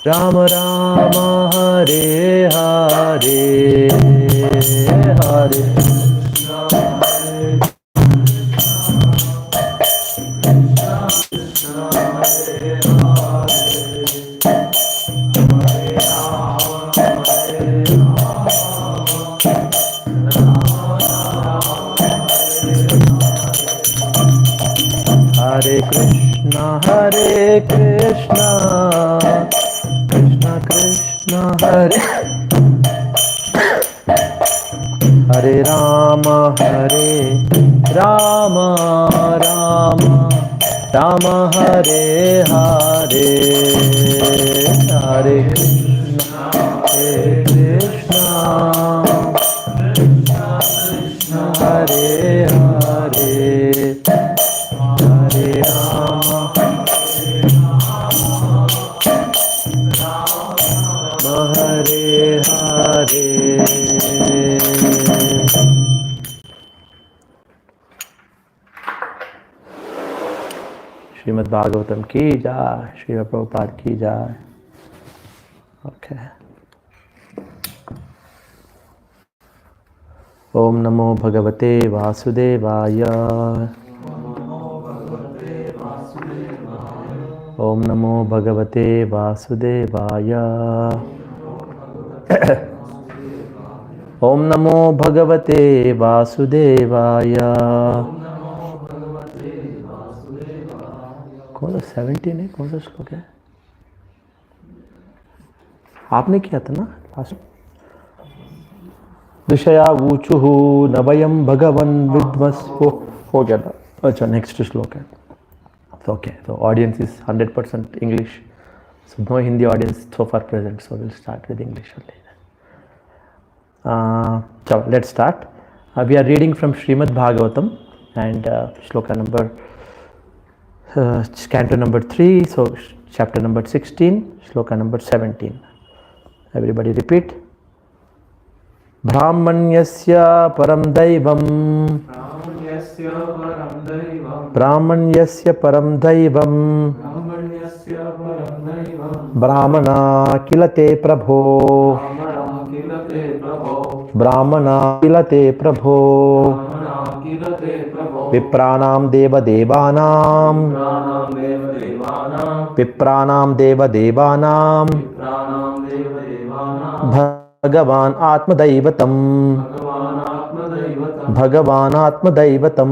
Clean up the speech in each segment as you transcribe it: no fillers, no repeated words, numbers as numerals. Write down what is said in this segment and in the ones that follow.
Rama Rama Hare Hare Hare Hare Krishna Krishna Krishna Hare Hare Rama Rama Rama Hare Hare Hare Krishna Krishna Hare Hare Hare Rama Hare Hare Srimad Bhagavatam ki jai, Srila Prabhupada ki jai. Okay. Om Namo Bhagavate Vasudevaya. Om Namo Bhagavate Vasudevaya. Om Namo Bhagavate Vasudevaya. कौन सा 17 है, कौन सा श्लोक है? आपने किया था ना लास्ट? विषया ऊचुहु नवयम भगवन विद्मस हो गया था. अच्छा, नेक्स्ट श्लोक है. Okay, so audience is 100% English, so no Hindi audience so far present, so we'll start with English only. So let's start. We are reading from Srimad Bhagavatam and shloka number canto number 3, so chapter number 16, shloka number 17. Everybody repeat. Brahmanyasya param daivam. Brahmanyasya param daivam. Brahmana kilate prabho. Brahmana kilate prabho. Vipranam deva devanam. Vipranam deva devanam. Bhagavan Atma Daivatam. Bhagavan Atma Daivatam.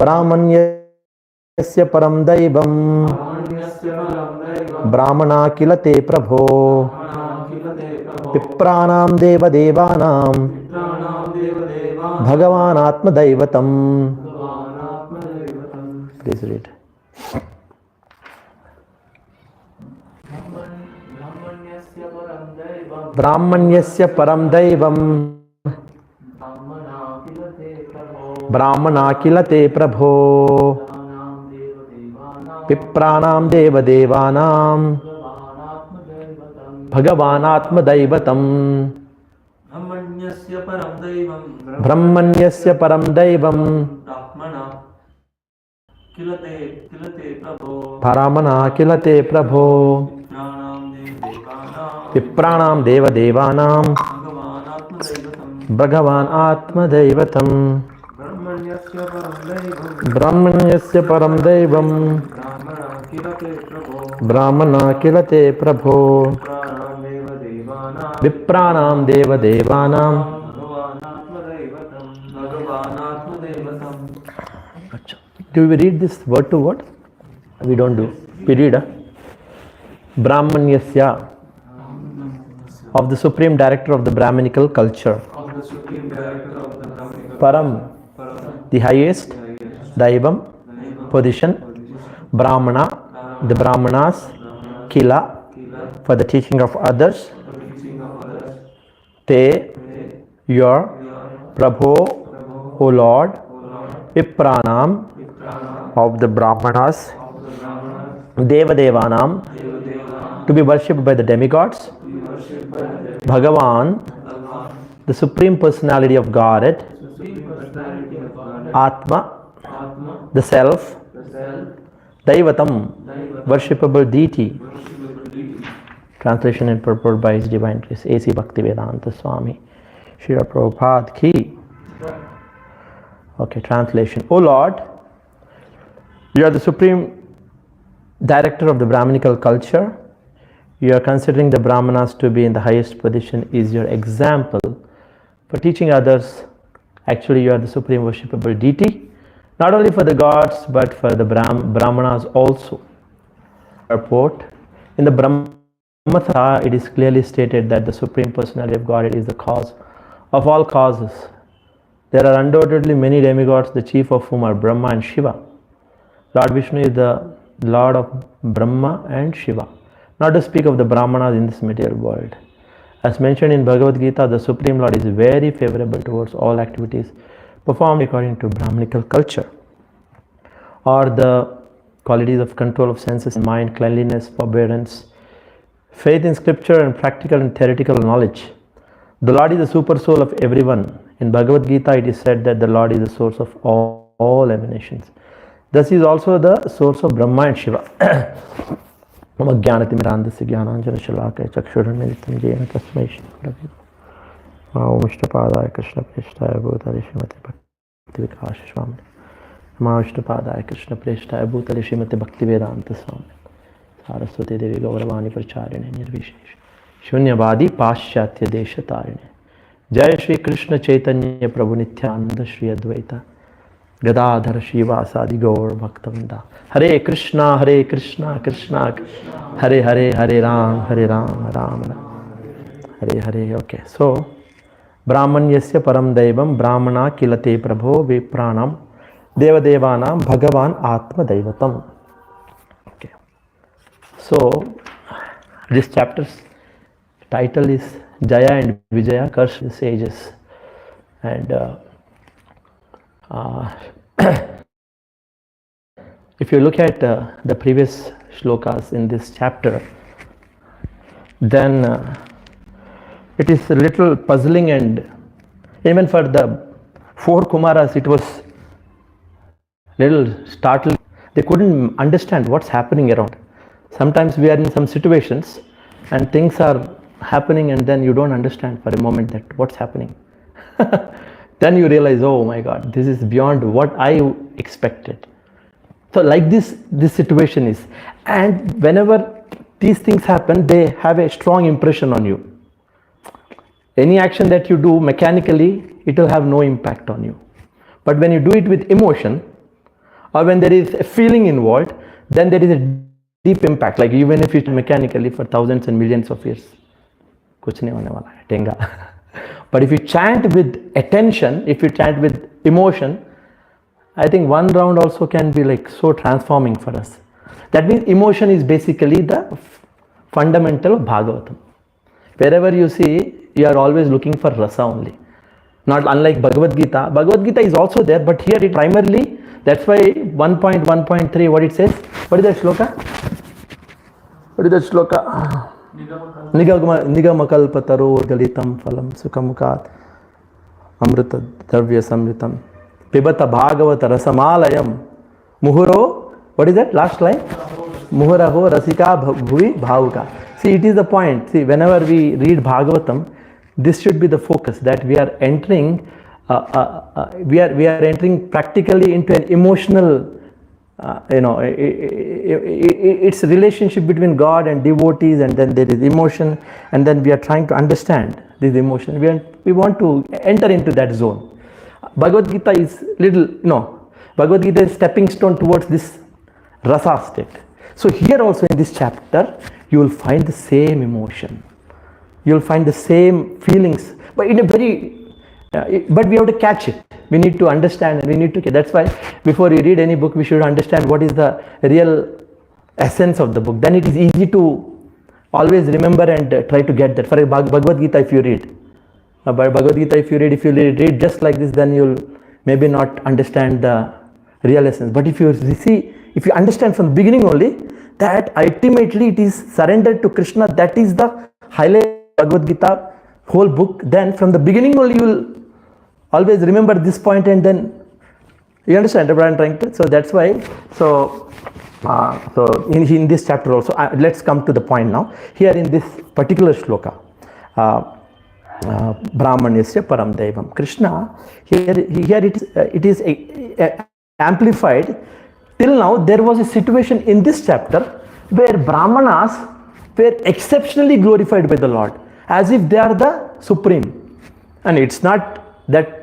Brahmanyasya param daivam. Brahmana kilate prabho. Vipranam deva devanam. Bhagavan Atma Daivatam. Please read. Brahmanyasya param daivam. Brahmana kilate prabho. Vipranam deva devanam. Bhagavan Atma Daivatam. Brahmanyasya param daivam. Brahmana kilate prabho. Vipranam deva devanam. Bhagavan Atma Daivatam. Brahmanyasya param daivam. Brahmana kilate prabho. Vipranam deva devanam. Do we read this word to word? We don't do. We read Brahmanyasya, of the Supreme Director of the Brahminical culture. Param, the highest. Daivam, position. Brahmana, the Brahmanas. Kila, for the teaching of others. Te, your. Prabho, O Lord. Vipranam, of the Brahmanas. Deva Devanam, to be worshipped by the demigods. Bhagavan, the Supreme Personality of Godhead. Atma, the Self. Daivatam, worshipable deity. Translation and purport by His Divine Grace A.C. Bhaktivedanta Swami Srila Prabhupada Ki. Okay, translation. O Lord, you are the supreme director of the Brahminical culture. You are considering the Brahmanas to be in the highest position is your example for teaching others. Actually, you are the supreme worshipable deity, not only for the gods but for the Brahmanas also. Report. In the Brahmata, it is clearly stated that the Supreme Personality of Godhead is the cause of all causes. There are undoubtedly many demigods, the chief of whom are Brahma and Shiva. Lord Vishnu is the Lord of Brahma and Shiva, not to speak of the Brahmanas in this material world. As mentioned in Bhagavad Gita, the Supreme Lord is very favorable towards all activities performed according to Brahminical culture, or the qualities of control of senses and mind, cleanliness, forbearance, faith in scripture, and practical and theoretical knowledge. The Lord is the super soul of everyone. In Bhagavad Gita, it is said that the Lord is the source of all emanations. Thus, he is also the source of Brahma and Shiva. Om Jnanatimirandasya Jnananjana Shalakaya Chakshurunmilitam Jena Tasmai Shri Gurave Namaha. Om Vishnupadaya Krishna Preshtaya Bhutale Srimate Bhakti Vikasa Swami. Namaha Vishnupadaya Krishna Preshtaya Bhutale Srimate Bhakti Vedanta Swami. Saraswati Devi Gauravani Pracharine Nirvishesh Shunyavadi Paschatya Desha Tarine. Jai Shri Krishna Chaitanya Prabhu Nityananda Shri Advaita Gadadhara Shivasadi Gaur Bhaktavinda. Hare Krishna, Krishna Krishna, Hare Hare, Hare Ram, Ram Ram, Hare Hare. Okay, so Brahmanyasya Param Daivam Brahmana Kilate Prabho Vipranam Devadevanam Bhagavan Atma Daivatam. Okay, so this chapter's title is Jaya and Vijaya Curse the Sages. And if you look at the previous shlokas in this chapter, then it is a little puzzling, and even for the four Kumaras it was little startling. They couldn't understand what's happening around. Sometimes we are in some situations and things are happening and then you don't understand for a moment that what's happening. Then you realize, oh my God, this is beyond what I expected. So like this situation is, and whenever these things happen, they have a strong impression on you. Any action that you do mechanically, it will have no impact on you. But when you do it with emotion, or when there is a feeling involved, then there is a deep impact. Like even if it's mechanically for thousands and millions of years, kuch nahi hone wala hai, tenga. But if you chant with attention, if you chant with emotion, I think one round also can be like so transforming for us. That means emotion is basically the fundamental of Bhagavatam. Wherever you see, you are always looking for rasa only. Not unlike Bhagavad Gita. Bhagavad Gita is also there, but here it primarily, that's why 1.1.3, what it says. What is that shloka? What is that shloka? Nigamakalpataro galitam phalam sukhamukat amrita dravya samritam pibata bhagavata rasamalayam muhuro. What is that last line? Muhuraho rasika bhuvi bhavuka. See, it is the point. See, whenever we read Bhagavatam, this should be the focus, that we are entering we are entering practically into an emotional it's a relationship between God and devotees, and then there is emotion, and then we are trying to understand this emotion. We want to enter into that zone. Bhagavad Gita is Bhagavad Gita is stepping stone towards this rasa state. So here also in this chapter, you will find the same emotion. You will find the same feelings, but in a very but we have to catch it. We need to understand, and we need to. That's why before we read any book, we should understand what is the real essence of the book. Then it is easy to always remember and try to get that. For Bhagavad Gita, if you read, if you read just like this, then you'll maybe not understand the real essence. But if you see, if you understand from the beginning only, that ultimately it is surrendered to Krishna. That is the highlight of Bhagavad Gita whole book. Then from the beginning only, you will always remember this point, and then you understand what I'm trying to. So that's why. So So in this chapter also, let's come to the point now. Here in this particular shloka, Brahmanyasya Param Devam. Krishna, here it is amplified. Till now, there was a situation in this chapter where Brahmanas were exceptionally glorified by the Lord, as if they are the supreme. And it's not that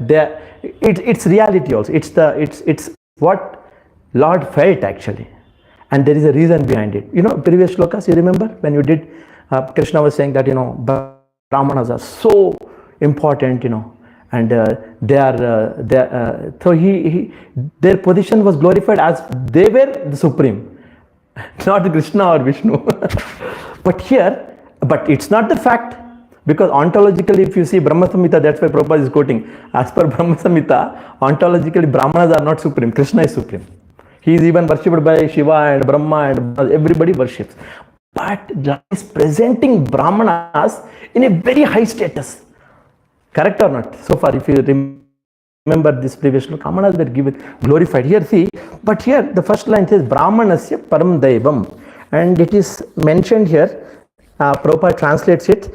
it's reality also. It's what Lord felt actually. And there is a reason behind it. Previous shlokas, you remember when you did, Krishna was saying that, Brahmanas are so important, and so their position was glorified as they were the supreme, not Krishna or Vishnu. But it's not the fact, because ontologically, if you see Brahma Samhita, that's why Prabhupada is quoting. As per Brahma Samhita, ontologically, Brahmanas are not supreme. Krishna is supreme. He is even worshipped by Shiva and Brahma, and everybody worships. But Lord is presenting Brahmanas in a very high status. Correct or not? So far, if you remember this previous look, Brahmanas were given glorified. Here, see, but here the first line says Brahmanasya Param Devam, and it is mentioned here. Prabhupada translates it.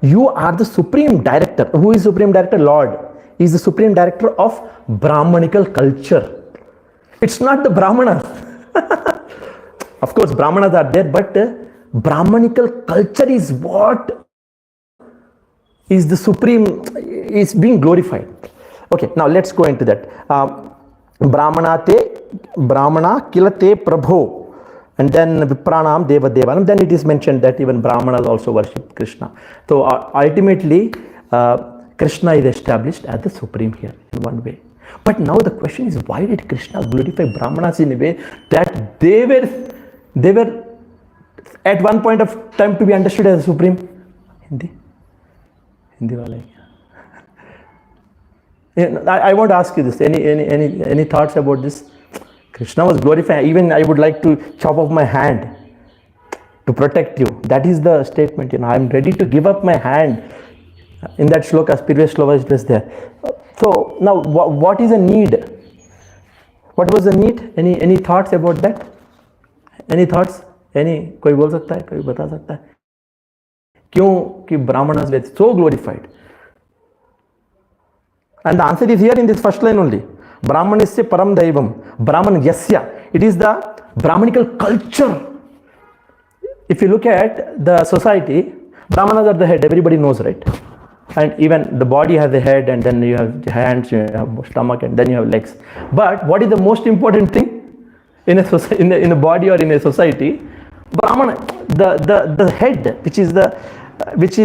You are the supreme director. Who is supreme director? Lord. He is the supreme director of Brahmanical culture. It's not the Brahmanas. Of course, Brahmanas are there, but Brahmanical culture is what is the supreme, is being glorified. Okay, now let's go into that. Brahmana kilate prabho, and then Vipranam deva devanam. Then it is mentioned that even Brahmanas also worship Krishna. So ultimately, Krishna is established as the supreme here in one way. But now the question is, why did Krishna glorify Brahmanas in a way that they were at one point of time to be understood as supreme? Hindi wala I want to ask you this. Any thoughts about this? Krishna was glorified. Even I would like to chop off my hand to protect you. That is the statement. I am ready to give up my hand. In that shloka, previous shloka, it was there. So now, what is the need? What was the need? Any thoughts about that? Any thoughts? कोई बोल सकता है, कोई बता सकता है क्यों कि Brahmanas were so glorified? And the answer is here in this first line only. Brahmanasya Param Daivam. Brahman Yasya. It is the Brahmanical culture. If you look at the society, Brahmanas are the head. Everybody knows, right? And even the body has a head, and then you have hands, you have stomach, and then you have legs. But what is the most important thing in a body or in a society? Brahmana, the head, which is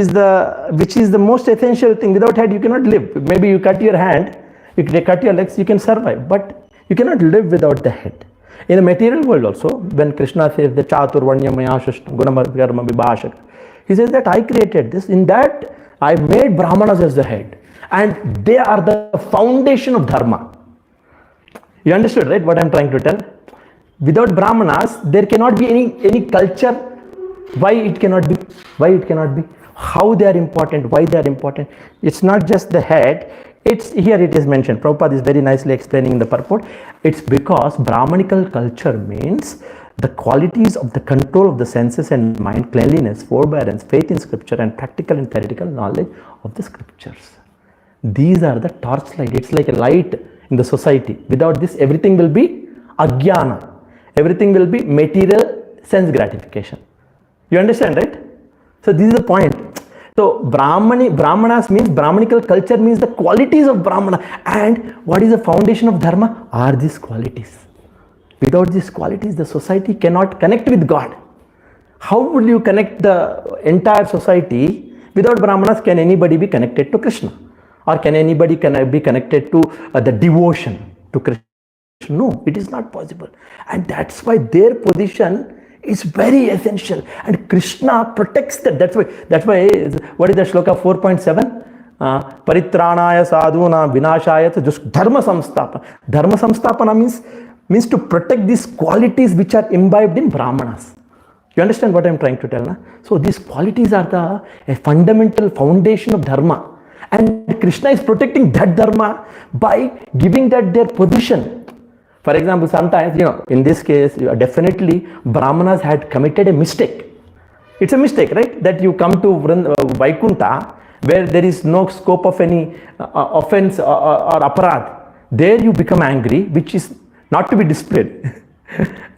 the most essential thing. Without head, you cannot live. Maybe you cut your hand, you cut your legs, you can survive, but you cannot live without the head. In the material world also, when Krishna says the Chaturvanya Maya Shashna Gunama Karma Vibhashak, he says that I created this. In that, I made Brahmanas as the head, and they are the foundation of dharma. You understood, right, what I am trying to tell? Without Brahmanas, there cannot be any culture. Why it cannot be? How they are important? Why they are important? It's not just the head. It's here it is mentioned. Prabhupada is very nicely explaining the purport. It's because Brahmanical culture means the qualities of the control of the senses and mind, cleanliness, forbearance, faith in scripture, and practical and theoretical knowledge of the scriptures. These are the torchlight. It's like a light in the society. Without this, everything will be ajnana. Everything will be material sense gratification. You understand, right? So this is the point. So Brahmanas means Brahmanical culture means the qualities of Brahmana. And what is the foundation of dharma? Are these qualities. Without these qualities, the society cannot connect with God. How will you connect the entire society? Without Brahmanas, can anybody be connected to Krishna? Or can anybody be connected to the devotion to Krishna? No, it is not possible. And that's why their position is very essential. And Krishna protects that. That's why what is the shloka 4.7? Paritranaya sadhuna vinashaya just dharma samstapana. Dharma samstapana means to protect these qualities which are imbibed in Brahmanas. You understand what I am trying to tell? Na? So these qualities are a fundamental foundation of dharma. And Krishna is protecting that dharma by giving that their position. For example, sometimes, in this case, definitely Brahmanas had committed a mistake. It's a mistake, right? That you come to Vaikunta, where there is no scope of any offense or aparad. There you become angry, which is not to be displayed.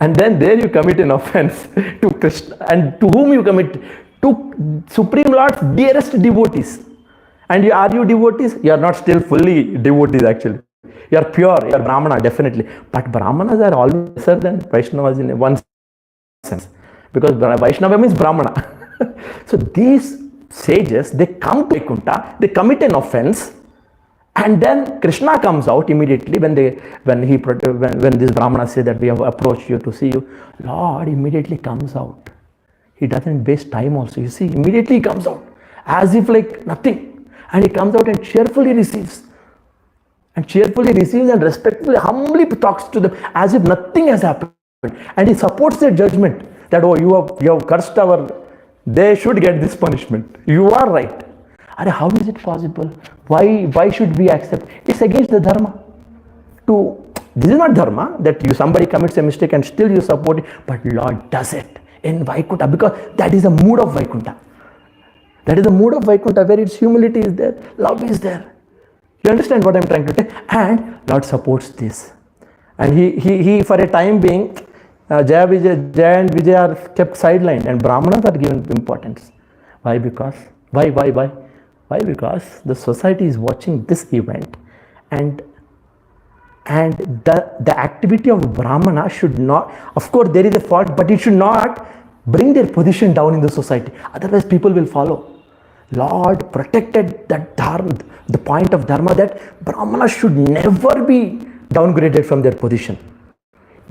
And then there you commit an offense to Krishna. And to whom you commit? To Supreme Lord's dearest devotees. And are you devotees? You are not still fully devotees actually. You are pure, you are Brahmana, definitely. But Brahmanas are always lesser than Vaishnavas in one sense. Because Vaishnava means Brahmana. So these sages, they come to Vaikuntha, they commit an offense, and then Krishna comes out immediately when these Brahmanas say that we have approached you to see you. Lord immediately comes out. He doesn't waste time also. You see, immediately he comes out as if like nothing. And he comes out and cheerfully receives. And respectfully, humbly talks to them as if nothing has happened. And he supports their judgment that, oh, you have cursed they should get this punishment. You are right. How is it possible? Why should we accept? It's against the dharma. This is not dharma that somebody commits a mistake and still you support it, but Lord does it in Vaikuntha because that is the mood of Vaikuntha. That is the mood of Vaikuntha where its humility is there, love is there. You understand what I'm trying to tell? And Lord supports this. And he for a time being, Jaya and Vijay are kept sidelined and Brahmanas are given importance. Why? Because the society is watching this event and the activity of Brahmana should not, of course there is a fault, but it should not bring their position down in the society. Otherwise people will follow. Lord protected that dharma, the point of dharma that Brahmana should never be downgraded from their position.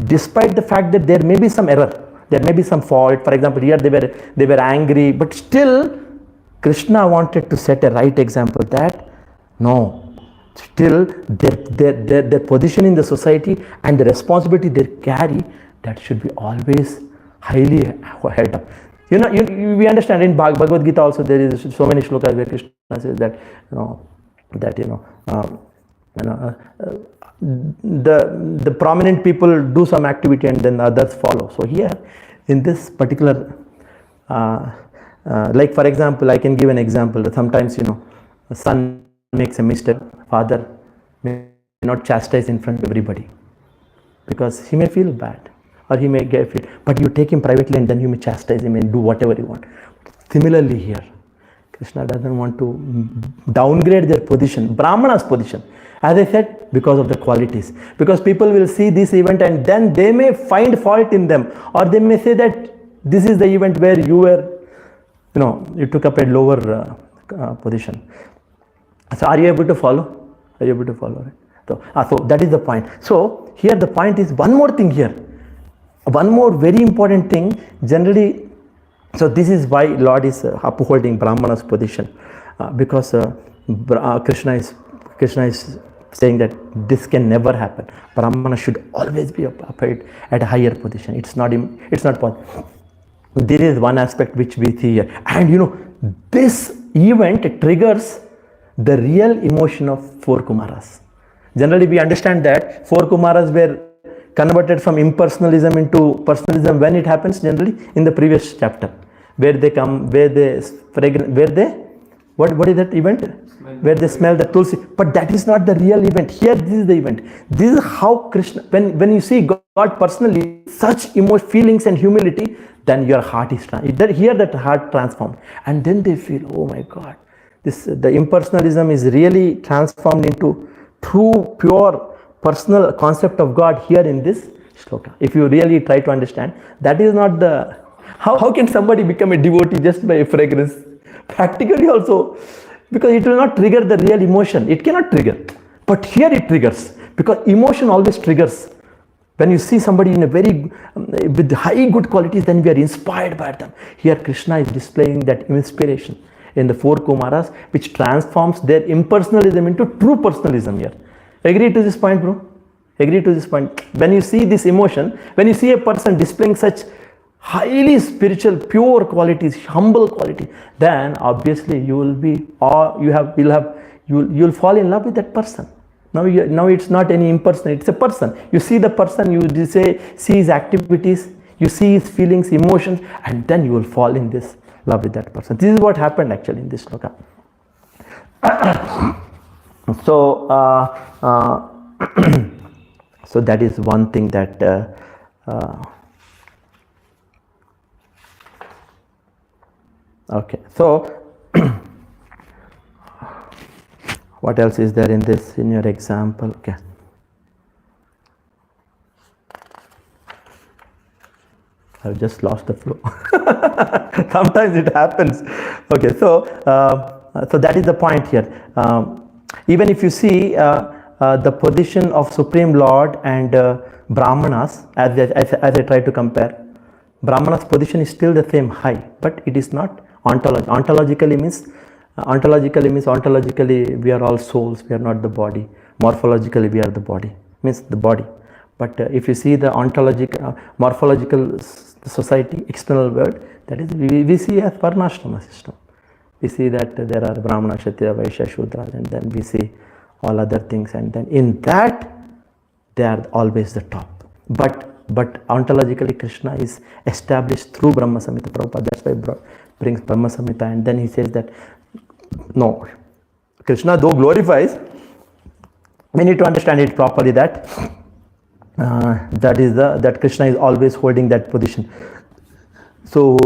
Despite the fact that there may be some error, there may be some fault. For example, here they were angry, but still Krishna wanted to set a right example that no, still their position in the society and the responsibility they carry, that should be always highly held up. We understand in Bhagavad Gita also there is so many shlokas where Krishna says that the prominent people do some activity and then others follow. So here in this particular like for example, I can give an example that sometimes a son makes a mistake, father may not chastise in front of everybody because he may feel bad or he may get it, but you take him privately and then you may chastise him and do whatever you want. Similarly here, Krishna doesn't want to downgrade their position, Brahmana's position. As I said, because of the qualities. Because people will see this event and then they may find fault in them, or they may say that this is the event where you took up a lower position. So are you able to follow? Are you able to follow? Right? So that is the point. So here the point is one more thing here. One more very important thing, generally, so this is why Lord is upholding Brahmana's position, because Krishna is saying that this can never happen. Brahmana should always be upheld at a higher position. It's not possible. There is one aspect which we see here, and this event triggers the real emotion of four Kumaras. Generally, we understand that four Kumaras were converted from impersonalism into personalism when it happens generally in the previous chapter, what is that event? Where they smell the tulsi, but that is not the real event. Here this is the event. This is how Krishna, when you see God personally, such feelings and humility, then your heart is here that heart transformed, and then they feel, oh my God, the impersonalism is really transformed into true pure personal concept of God here in this shloka. If you really try to understand, that is not the... How can somebody become a devotee just by a fragrance? Practically also, because it will not trigger the real emotion. It cannot trigger. But here it triggers, because emotion always triggers. When you see somebody with high good qualities, then we are inspired by them. Here Krishna is displaying that inspiration in the four Kumaras, which transforms their impersonalism into true personalism here. Agree to this point, bro? Agree to this point? When you see this emotion, when you see a person displaying such highly spiritual, pure qualities, humble quality, then obviously you will be, or you'll fall in love with that person. Now it's not any impersonal, it's a person. You see the person, you see his activities, you see his feelings, emotions, and then you will fall in this love with that person. This is what happened actually in this sloka. So, so that is one thing that okay. So, what else is there in this, in your example? Okay. I've just lost the flow. Sometimes it happens. Okay, so so that is the point here. Even if you see the position of Supreme Lord and Brahmanas, as I try to compare, Brahmanas' position is still the same high, but it is not ontologically means ontologically we are all souls, we are not the body. Morphologically we are the body, means the body. But if you see the morphological society, external world, that is we see as Varnashrama system. We see that there are Brahmana, Kshatriya, Vaishya, Shudra, and then we see all other things, and then in that they are always the top. But ontologically Krishna is established through Brahma Samhita. Prabhupada, that's why brings Brahma Samhita, and then he says that no, Krishna though glorifies, we need to understand it properly that that Krishna is always holding that position. So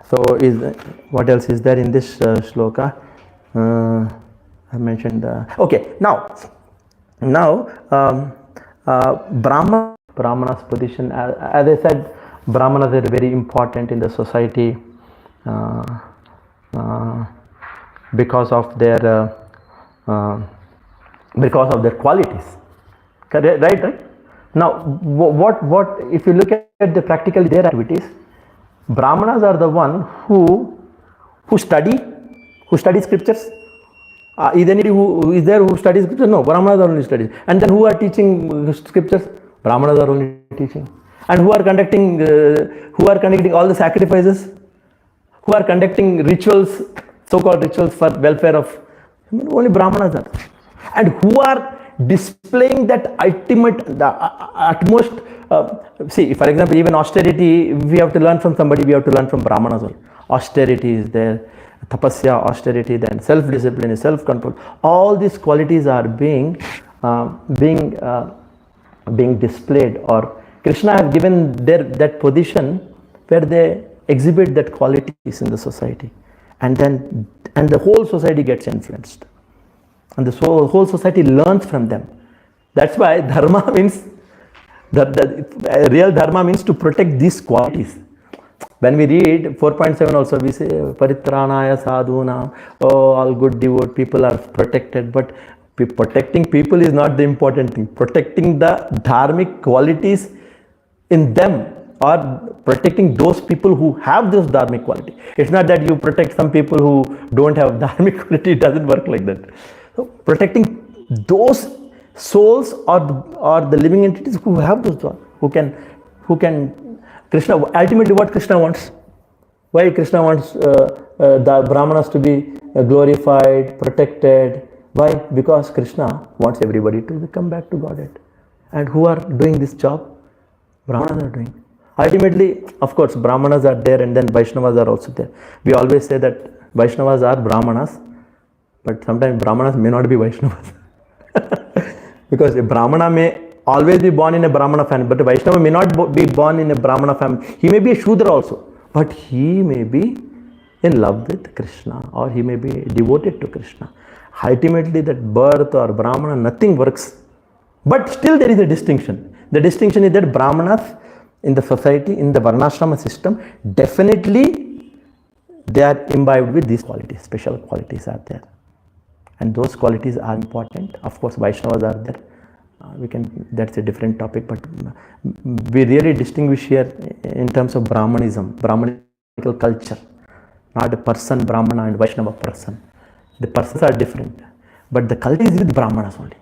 so is what else is there in this shloka? I mentioned okay, now Brahmana's position, as I said, Brahmanas are very important in the society because of their qualities, right? Now what if you look at the practically their activities, Brahmanas are the one who study scriptures. Is there anybody who is there who studies scriptures? No, Brahmanas are only studies. And then who are teaching scriptures? Brahmanas are only teaching. And who are conducting all the sacrifices? Who are conducting rituals, so-called rituals for welfare of, only Brahmanas are. And who are displaying that utmost, see, for example, even austerity, we have to learn from somebody, we have to learn from Brahmanas only. Austerity is there, tapasya, austerity, then self-discipline, self-control. All these qualities are being displayed, or Krishna has given that position where they exhibit that qualities in the society, and the whole society gets influenced, and the whole society learns from them. That's why dharma means the real dharma means to protect these qualities. When we read 4.7 also, we say paritranaya sadhuna, all good devout people are protected, but protecting people is not the important thing. Protecting the dharmic qualities in them, or protecting those people who have those dharmic quality. It's not that you protect some people who don't have dharmic quality. It doesn't work like that. So protecting those souls or the living entities who have those, who can Krishna, ultimately what Krishna wants. Why Krishna wants the Brahmanas to be glorified, protected? Why? Because Krishna wants everybody to come back to Godhead. And who are doing this job? Brahmanas are doing. Ultimately, of course, Brahmanas are there, and then Vaishnavas are also there. We always say that Vaishnavas are Brahmanas, but sometimes Brahmanas may not be Vaishnavas. Because a Brahmana may always be born in a Brahmana family, but a Vaishnava may not be born in a Brahmana family. He may be a Shudra also, but he may be in love with Krishna, or he may be devoted to Krishna. Ultimately, that birth or Brahmana, nothing works. But still there is a distinction. The distinction is that Brahmanas in the society, in the Varnashrama system, definitely they are imbibed with these qualities, special qualities are there. And those qualities are important. Of course, Vaishnavas are there. That's a different topic, but we really distinguish here in terms of Brahmanism, Brahmanical culture, not a person, Brahmana and Vaishnava person. The persons are different, but the culture is with Brahmanas only.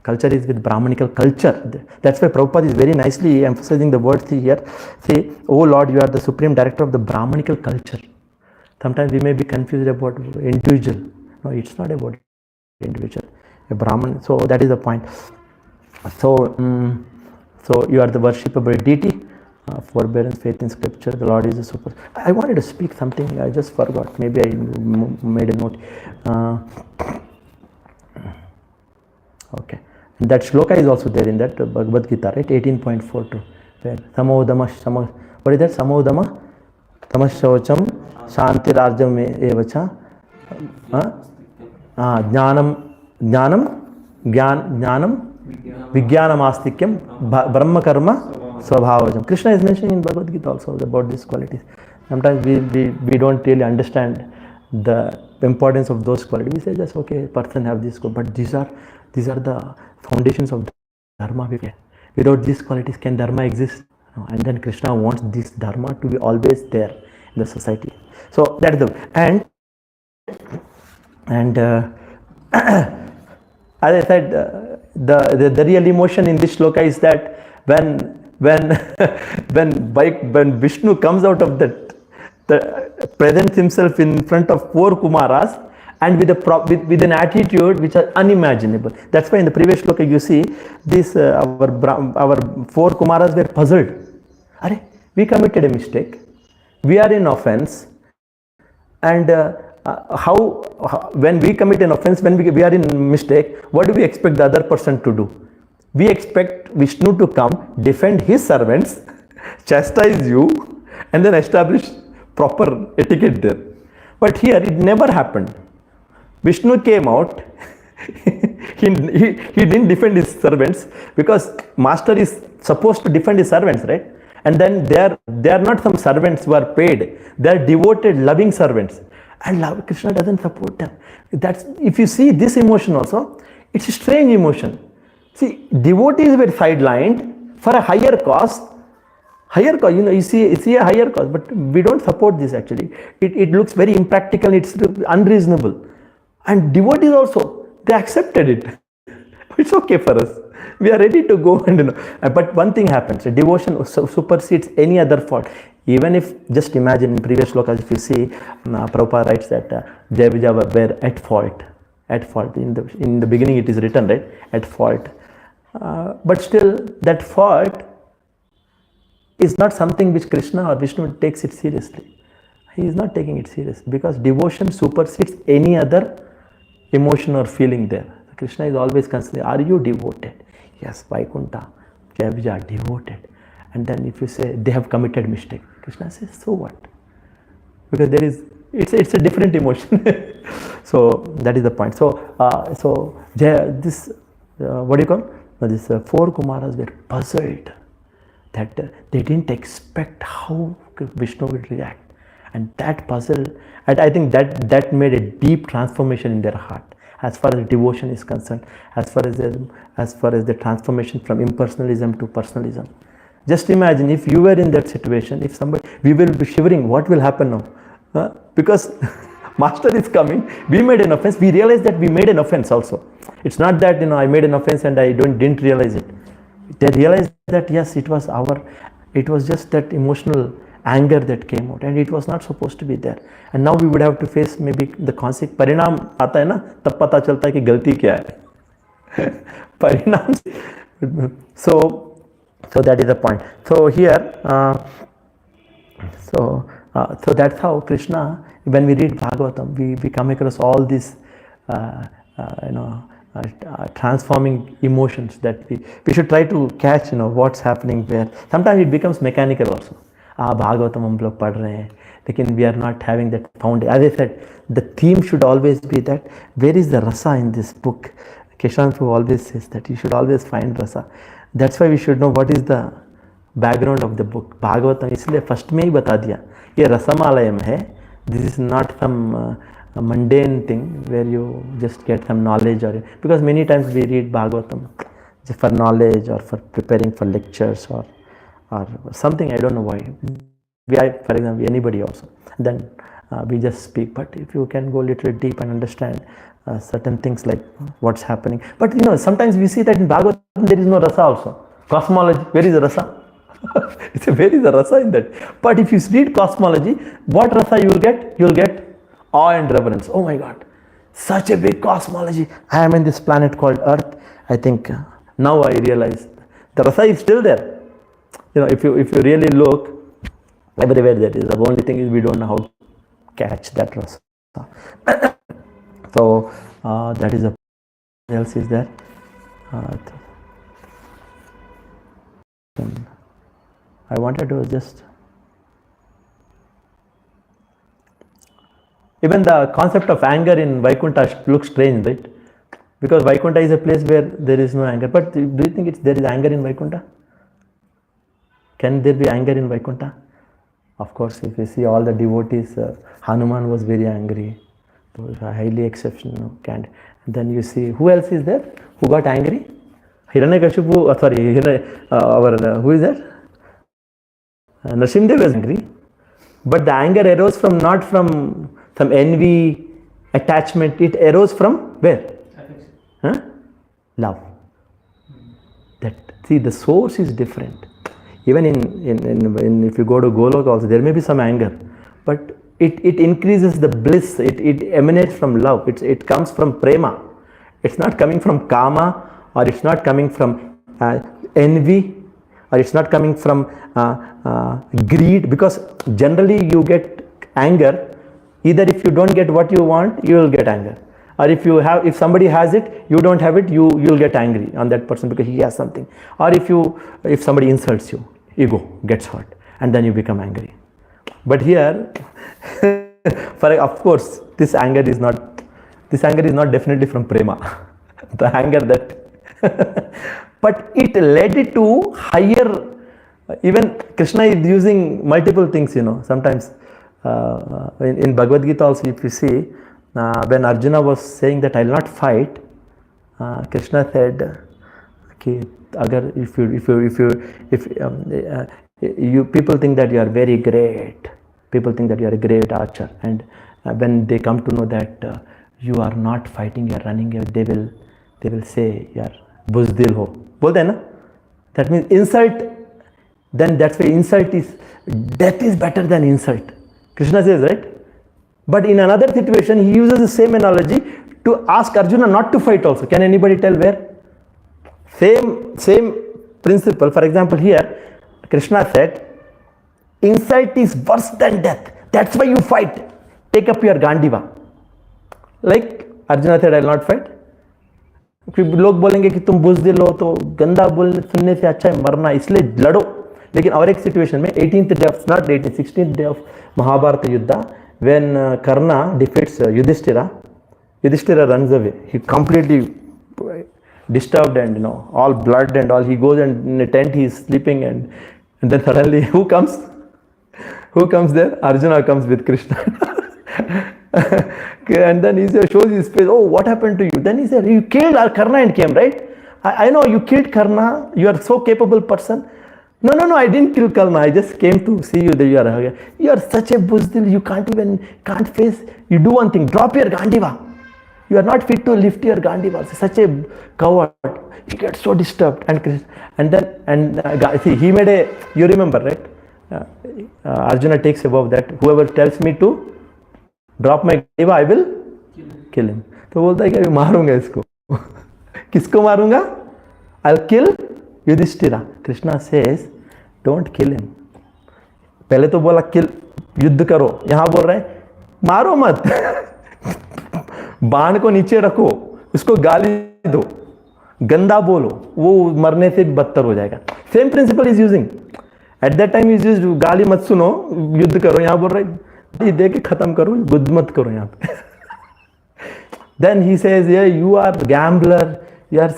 Culture is with Brahmanical culture. That's why Prabhupada is very nicely emphasizing the words here. Say, oh Lord, you are the supreme director of the Brahmanical culture. Sometimes we may be confused about individual. No, it's not about individual. A Brahman. So that is the point. So, so you are the worshipable deity. Forbearance, faith in scripture. The Lord is the super. I wanted to speak something. I just forgot. Maybe I made a note. Okay. And that shloka is also there in that Bhagavad Gita, right? 18.42. Where Samodama, what is that? Samodama, Tamashocham, Shantirarjam evacha, Jnanam, Vijnanam Astikyam, Brahma Karma, Swabhavajam. Krishna is mentioning in Bhagavad Gita also about these qualities. Sometimes we don't really understand the importance of those qualities. We say just okay, person have this, but these are the foundations of dharma. Without these qualities, can dharma exist? No. And then Krishna wants this dharma to be always there in the society. So that is the and as I said, the real emotion in this shloka is that when Vishnu comes out of that, presents himself in front of four Kumaras and with an attitude which is unimaginable. That's why in the previous shloka you see this our four Kumaras were puzzled. Are we committed a mistake? We are in offense, and how when we commit an offense, when we are in mistake, what do we expect the other person to do? We expect Vishnu to come, defend his servants, chastise you, and then establish proper etiquette there. But here it never happened. Vishnu came out. he didn't defend his servants, because master is supposed to defend his servants, right? And then they are not some servants who are paid. They are devoted, loving servants. And Krishna doesn't support them. That's, if you see this emotion also, it's a strange emotion. See, devotees were sidelined for a higher cause. Higher cause, you see a higher cause, but we don't support this actually. It looks very impractical, it's unreasonable. And devotees also, they accepted it. It's okay for us. We are ready to go and but one thing happens, devotion supersedes any other fault. Even if, just imagine in previous slokas, if you see, Prabhupada writes that Jai Vijaya were at fault. At fault. In the beginning it is written, right? At fault. But still, that fault is not something which Krishna or Vishnu takes it seriously. He is not taking it serious, because devotion supersedes any other emotion or feeling there. Krishna is always considering, are you devoted? Yes, Vaikunta, Jai Vijaya, devoted. And then if you say they have committed mistake, Krishna says, so what? Because it's a different emotion. So that is the point. So this what do you call? These four Kumaras were puzzled that they didn't expect how Vishnu would react, and that puzzle, and I think that made a deep transformation in their heart as far as devotion is concerned, as far as the transformation from impersonalism to personalism. Just imagine if you were in that situation, if somebody, we will be shivering, what will happen now? Because Master is coming, we made an offense, we realized that we made an offense also. It's not that, I made an offense and I didn't realize it. They realized that yes, it was just that emotional anger that came out, and it was not supposed to be there. And now we would have to face maybe the consequence. परिणाम आता है ना, तब पता चलता है कि गलती क्या है. परिणाम. So that is the point. So here, so that's how Krishna, when we read Bhagavatam, we come across all these, transforming emotions that we should try to catch, what's happening where. Sometimes it becomes mechanical also. Bhagavatam हम लोग पढ़ रहे हैं, लेकिन we are not having that found. As I said, the theme should always be that where is the rasa in this book. Keshav Prabhu always says that you should always find rasa. That's why we should know what is the background of the book. Bhagavatam इसलिए first में ही बता दिया, ये रसमालयम है. This is not some mundane thing where you just get some knowledge, or because many times we read Bhagavatam just for knowledge or for preparing for lectures or something. I don't know why. For example, anybody also. Then we just speak. But if you can go a little deep and understand certain things like what's happening. But sometimes we see that in Bhagavatam there is no rasa also. Cosmology, where is the rasa? Where is the rasa in that? But if you read cosmology, what rasa you will get? You will get awe and reverence. Oh my God, Such a big cosmology. I am in this planet called Earth. I think now I realize the rasa is still there. If you really look, everywhere there is. The only thing is we don't know how to catch that rasa. So that is a. What else is there? I wanted to just. Even the concept of anger in Vaikuntha looks strange, right? Because Vaikuntha is a place where there is no anger. But do you think there is anger in Vaikuntha? Can there be anger in Vaikuntha? Of course, if you see all the devotees, Hanuman was very angry. It was highly exceptional. And then you see, who else is there? Who got angry? Hiranyakashipu, who is that? Nrsimhadev was angry. But the anger arose from not from some envy, attachment. It arose from where? Huh? Love. See, the source is different. Even in if you go to Golok also, there may be some anger, but it increases the bliss. It emanates from love. It comes from prema. It's not coming from kama, or it's not coming from envy, or it's not coming from greed. Because generally you get anger either if you don't get what you want, you will get anger, or if somebody has it, you don't have it, you'll get angry on that person because he has something, or if somebody insults you, ego gets hurt and then you become angry. But here of course this anger is not definitely from prema. The anger that but it led it to higher. Even Krishna is using multiple things, sometimes in Bhagavad Gita also, if you see, when Arjuna was saying that I'll not fight, Krishna said, okay, if people think that you are very great, people think that you are a great archer, and when they come to know that you are not fighting, you are running, they will say, yaar buzdil ho, bolte hai na? That means insult. Then that's why death is better than insult. Krishna says, right? But in another situation, he uses the same analogy to ask Arjuna not to fight also. Can anybody tell where? Same principle. For example, here, Krishna said, insult is worse than death. That's why you fight. Take up your Gandiva. Like Arjuna said, I will not fight. लोग बोलेंगे कि तुम बुज़दिल हो, तो गंदा बोलने सुनने से अच्छा है मरना, इसलिए लड़ो. लेकिन और एक सिचुएशन में 16th day of Mahabharata Yuddha, when Karna defeats Yudhishthira runs away. He completely disturbed and all blood and all. He goes and in a tent he is sleeping, and then suddenly who comes? Who comes there? Arjuna comes with Krishna. And then he shows his face. Oh, what happened to you? Then he said, you killed Karna and came, right? I know you killed Karna. You are so capable person. No, I didn't kill Karna. I just came to see you. You are such a buzdil. You can't face. You do one thing. Drop your Gandiva. You are not fit to lift your Gandiva. Such a coward. He gets so disturbed. See, he made you remember, right? Arjuna takes above that. Whoever tells me to drop my Gandiva, I will kill him. तो बोलता है कि अभी मारूंगा इसको. किसको मारूंगा? I'll kill Yudhishthira. Krishna says, don't kill him. पहले तो बोला kill, युद्ध करो. यहाँ बोल रहे हैं मारो मत. बाण को नीचे रखो, उसको गाली दो, गंदा बोलो, वो मरने से बदतर हो जाएगा. Same principle is using. At that time is used गाली मत सुनो, युद्ध करो. यहाँ बोल रहे दे के खत्म करो, युद्ध मत करो यहाँ पे. Then he says, yeah, you are gambler. You are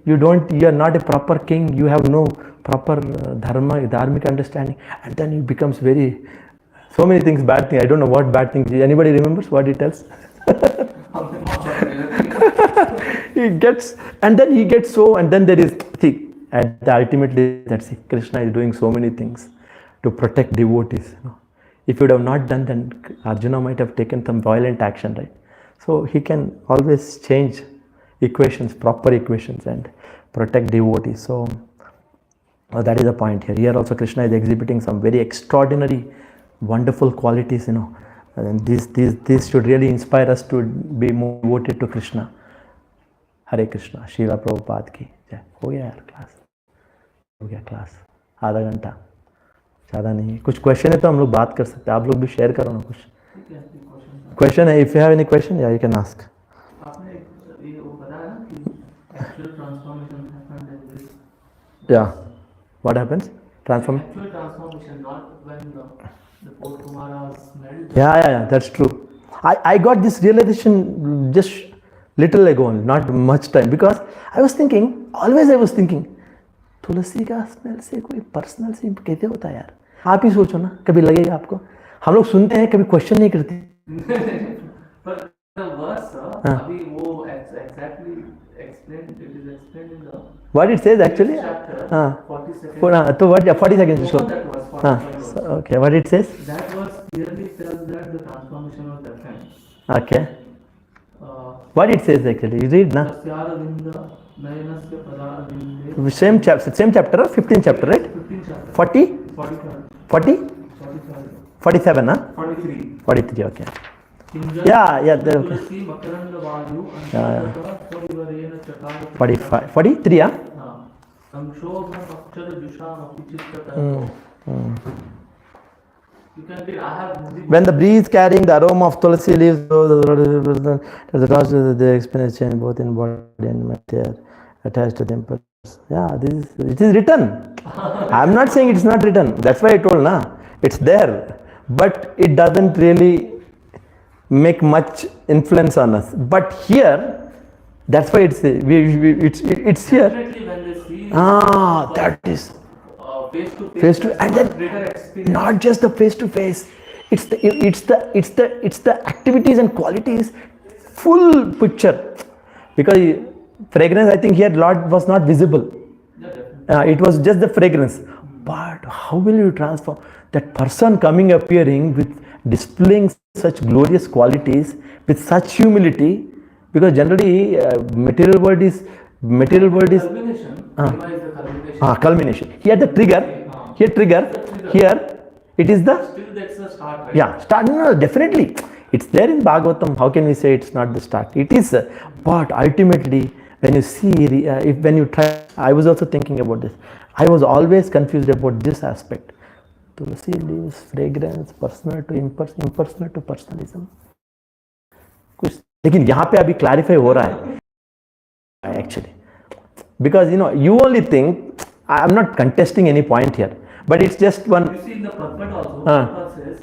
you are not a proper king. You have no proper dharmic understanding. And then he becomes so many things, bad thing. I don't know what bad thing. Anybody remembers what he tells? And then there is, ultimately, Krishna is doing so many things to protect devotees. If you would have not done, then Arjuna might have taken some violent action, right? So he can always change proper equations, and protect devotees. So that is the point here. Here also Krishna is exhibiting some very extraordinary, wonderful qualities, And this should really inspire us to be more devoted to Krishna. हरे कृष्णा, शीला प्रभुपाद की जय। हो गया यार class, हो गया class, आधा घंटा, ज़्यादा नहीं। कुछ क्वेश्चन है तो हम लोग बात कर सकते हैं, आप लोग भी शेयर करो ना कुछ क्वेश्चन है। If you have any question या यू कैन आस्क। आपने ये वो बताया ना कि actual transformation happened in this, या what happens transform, actual transformation not when the four kumaras married. Yeah, that's true. I got this realization just little ago, not much time, because I was thinking, तुलसी का smell से कोई personal सिंप कैसे होता है यार? आप ही सोचो ना, कभी लगेगा आपको? हम लोग सुनते हैं, कभी क्वेश्चन नहीं करते। पर the verse अभी वो exactly explained, it is explained in the what it says actually, chapter 40 seconds. तो what 40 seconds show. That was 45 Okay, what it says? That verse clearly tells that the transformation was different. Okay, what it says actually, you read na? Same chapter, 15th chapter, right? 15th chapter. 40? 40? 47, huh? 43. 43, okay. Yeah, okay. 45, 43, huh? You can read, I have When the breeze carrying the aroma of tulsi leaves, the experience change both in body and matter attached to them. Yeah, it is written. I'm not saying it's not written. That's why I told, na, it's there, but it doesn't really make much influence on us. But here, that's why it's here. definitely when they see That is face to and then not just the face to face. It's the activities and qualities, full picture. Because fragrance, I think here Lord was not visible. It was just the fragrance. But how will you transform that person coming, appearing with displaying such glorious qualities with such humility? Because generally material world is culmination. Culmination. Here the trigger. Here it is the Still that's the start, right? yeah start. No, definitely it's there in Bhagavatam. How can we say it's not the start? It is, but ultimately when you see when you try, I was also thinking about this. I was always confused about this aspect. Tulsi leaves fragrance, personal to impersonal to personalism. कुछ लेकिन यहाँ पे अभी clarify हो रहा है actually, because you only think, I'm not contesting any point here, but it's just one. You see in the Prabhupada also, Prabhupada says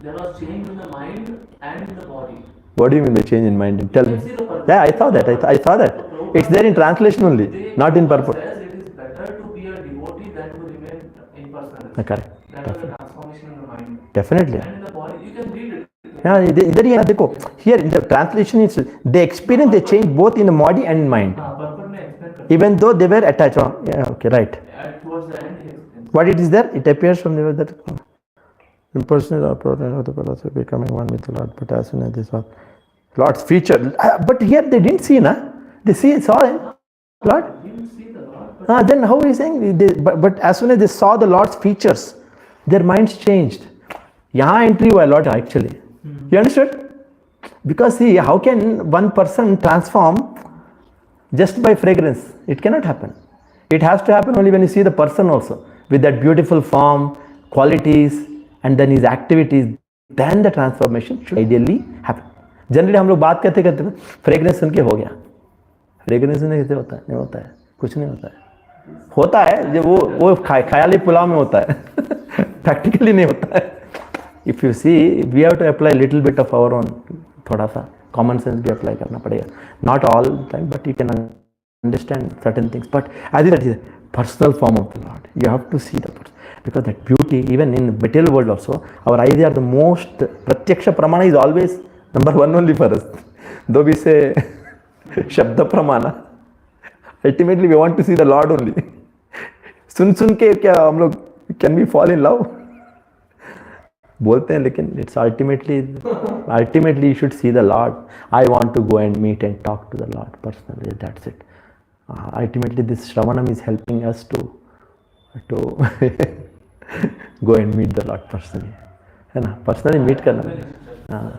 there was change in the mind and in the body. What do you mean by change in mind? Tell me. See the Prabhupada. Yeah, I saw that. I saw that. It's there in translation only, not in purport. Says it is better to be a devotee than to remain impersonal. Correct. That was the transformation in the mind. Definitely. And in the body, you can read it. Yeah, इधर ही है देखो. Here in the translation, it's they experience, they change both in the body and in mind. Prabhupada ने explain करते Even though they were attached. Yeah, okay, right. towards the end he explains. What it is there? It appears from the that impersonal or proton of the philosophy becoming one with the Lord. But as soon as they saw Lord's feature, but here they didn't see, na? They saw him, Lord. You didn't see the Lord, but Then how are you saying? But as soon as they saw the Lord's features, their minds changed. यहाँ entry हुआ Lord actually. You understood? Because see, how can one person transform just by fragrance? It cannot happen. It has to happen only when you see the person also with that beautiful form, qualities, and then his activities. Then the transformation should ideally happen. Generally हम लोग बात करते fragrance सुन के हो गया. Fragrance सुनने कैसे होता है? नहीं होता है, कुछ नहीं होता है. होता है जब वो ख्याली पुलाव में होता है. प्रैक्टिकली नहीं होता है. If you see, we have to apply little bit of our own, थोड़ा सा common sense भी apply करना पड़ेगा. Not all the time, but you can understand certain things. But as it is, personal form of the Lord, you have to see the person, because that beauty, even in material world also, our eyes are the most. Pratyaksha pramana is always number one only for us. Though we say Shabda pramana, ultimately we want to see the Lord only. सुन के क्या हम लोग can we fall in love? बोलते हैं, लेकिन it's ultimately you should see the Lord. I want to go and meet and talk to the Lord personally. That's it. Ultimately, this Shravanam is helping us to go and meet the Lord personally. है ना, personally meet करना,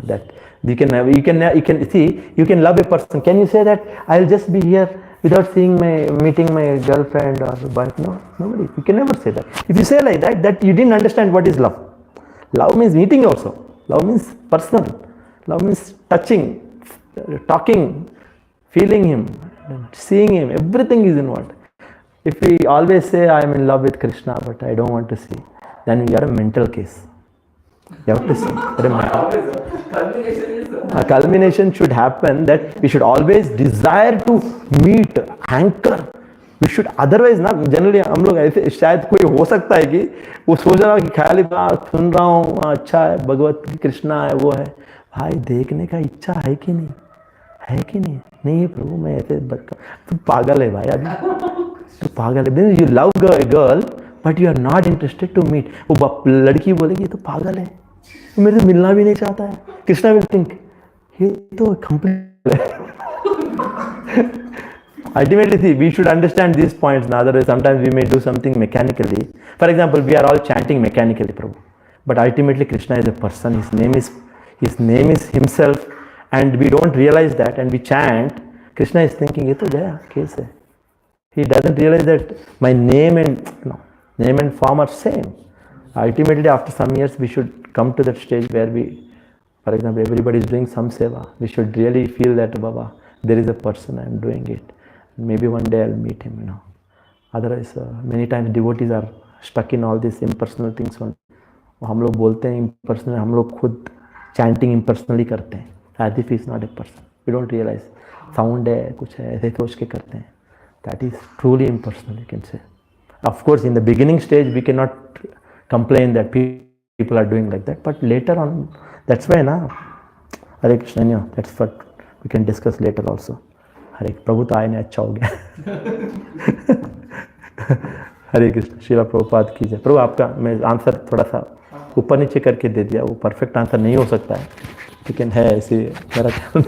that you can see, you can love a person. Can you say that I'll just be here without meeting my girlfriend or wife? No, nobody. You can never say that. If you say like that you didn't understand what is love. Love means meeting also. Love means personal. Love means touching, talking, feeling him, seeing him. Everything is involved. If we always say I am in love with Krishna but I don't want to see, then we are a mental case. You have to see. A culmination should happen that we should always desire to meet, anchor. We should otherwise ना, generally हम लोग ऐसे, शायद कोई हो सकता है कि वो सोच रहा हो कि ख्याली बात सुन रहा हूँ, अच्छा है, भगवत कृष्णा है, वो है, भाई देखने का इच्छा है कि नहीं, है कि नहीं, नहीं है प्रभु, मैं ऐसे तू पागल है भाई, अभी तू पागल है. You love girl but you are not interested to meet. वो लड़की बोलेगी तो पागल है, तो मेरे से मिलना भी नहीं चाहता है. कृष्णा विल थिंक ये तो कंप्लीट है. Ultimately, see, we should understand these points. Now, otherwise, sometimes we may do something mechanically. For example, we are all chanting mechanically, Prabhu. But ultimately, Krishna is a person. His name is himself, and we don't realize that. And we chant. Krishna is thinking, "ये तो गया case है." He doesn't realize that my name and form are same. Ultimately, after some years, we should come to that stage where we, for example, everybody is doing some seva. We should really feel that, Baba, there is a person, I am doing it. Maybe one day I'll meet him, Otherwise, many times devotees are stuck in all these impersonal things. हम लोग बोलते हैं impersonal, हम लोग खुद chanting impersonally करते हैं. As if he is not a person. We don't realize. Sound है, कुछ है, ऐसे सोच के करते हैं. That is truly impersonal, you can say. Of course, in the beginning stage, we cannot complain that people are doing like that. But later on, that's why, Hare Krishna, that's what we can discuss later also. हरे प्रभु तो आए ने अच्छा हो गया. हरे कृष्ण. श्रीला प्रभुपाद की जय. प्रभु आपका मैं आंसर थोड़ा सा ऊपर नीचे करके दे दिया, वो परफेक्ट आंसर नहीं हो सकता है, लेकिन है ऐसे मेरा ख्याल.